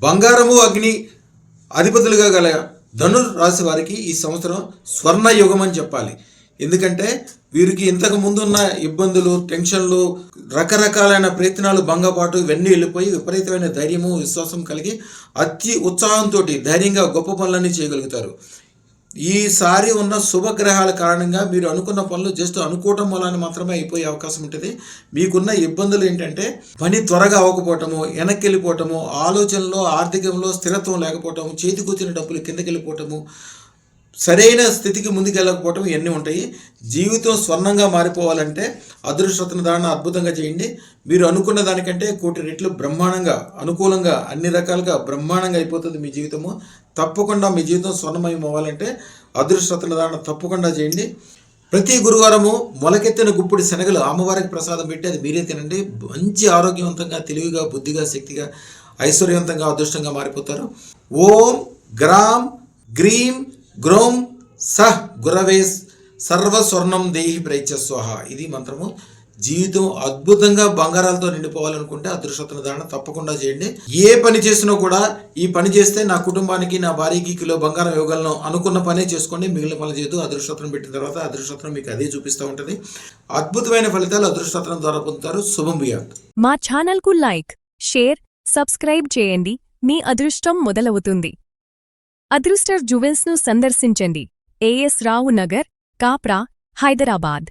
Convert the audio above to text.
బంగారము అగ్ని అధిపతులుగా గల ధనుర్ రాశి వారికి ఈ సంవత్సరం స్వర్ణ యుగం అని చెప్పాలి. ఎందుకంటే వీరికి ఇంతకు ముందున్న ఇబ్బందులు, టెన్షన్లు, రకరకాలైన ప్రయత్నాలు, భంగపాటు ఇవన్నీ వెళ్ళిపోయి విపరీతమైన ధైర్యము, విశ్వాసం కలిగి అతి ఉత్సాహంతో ధైర్యంగా గొప్ప పనులన్నీ చేయగలుగుతారు. ఈసారి ఉన్న శుభగ్రహాల కారణంగా మీరు అనుకున్న పనులు జస్ట్ అనుకోవటం వలన మాత్రమే అయిపోయే అవకాశం ఉంటుంది. మీకున్న ఇబ్బందులు ఏంటంటే పని త్వరగా అవ్వకపోవటము, వెనక్కి వెళ్ళిపోవటము, ఆలోచనలో ఆర్థికంలో స్థిరత్వం లేకపోవటము, చేతికొచ్చిన డబ్బులు కిందకి వెళ్ళిపోవటము, సరైన స్థితికి ముందుకెళ్ళకపోవటం ఇవన్నీ ఉంటాయి. జీవితం స్వర్ణంగా మారిపోవాలంటే అదృష్టరత్న ధారణ అద్భుతంగా చేయండి. మీరు అనుకున్న దానికంటే 1,000 రెట్లు బ్రహ్మాండంగా, అనుకూలంగా, అన్ని రకాలుగా బ్రహ్మాండంగా అయిపోతుంది మీ జీవితము. తప్పకుండా మీ జీవితం స్వర్ణమయం అవ్వాలంటే అదృష్టరత్న ధారణ తప్పకుండా చేయండి. ప్రతి గురువారము మొలకెత్తిన గుప్పుడు శనగలు అమ్మవారికి ప్రసాదం పెట్టి అది మీరే తినండి. మంచి ఆరోగ్యవంతంగా, తెలివిగా, బుద్ధిగా, శక్తిగా, ఐశ్వర్యవంతంగా, అదృష్టంగా మారిపోతారు. ఓం గ్రామ్ గ్రీం గ్రోం సహ్ గురవే సర్వస్వర్ణం దేహి ప్రైత్య స్వాహ. ఇది మంత్రము. జీవితం అద్భుతంగా బంగారాలతో నిండిపోవాలనుకుంటే అదృష్టరత్న ధారణ తప్పకుండా చేయండి. ఏ పని చేసినా కూడా ఈ పని చేస్తే నా కుటుంబానికి, నా భార్యకి కిలో బంగారం ఇవ్వగలను అనుకున్న పనే చేసుకోండి. మిగిలిన పనులు చేయదు. అదృష్టరత్నం పెట్టిన తర్వాత అదృష్టరత్నం మీకు అదే చూపిస్తూ ఉంటుంది. అద్భుతమైన ఫలితాలు అదృష్టరత్నం ద్వారా పొందుతారు. శుభం భూయాత్. మా ఛానల్కు లైక్, షేర్, సబ్స్క్రైబ్ చేయండి. మీ అదృష్టం మొదలవుతుంది. అదృష్ట జ్యువెల్స్ను సందర్శించండి. ఏఎస్ రావు నగర్, కాప్రా, హైదరాబాద్.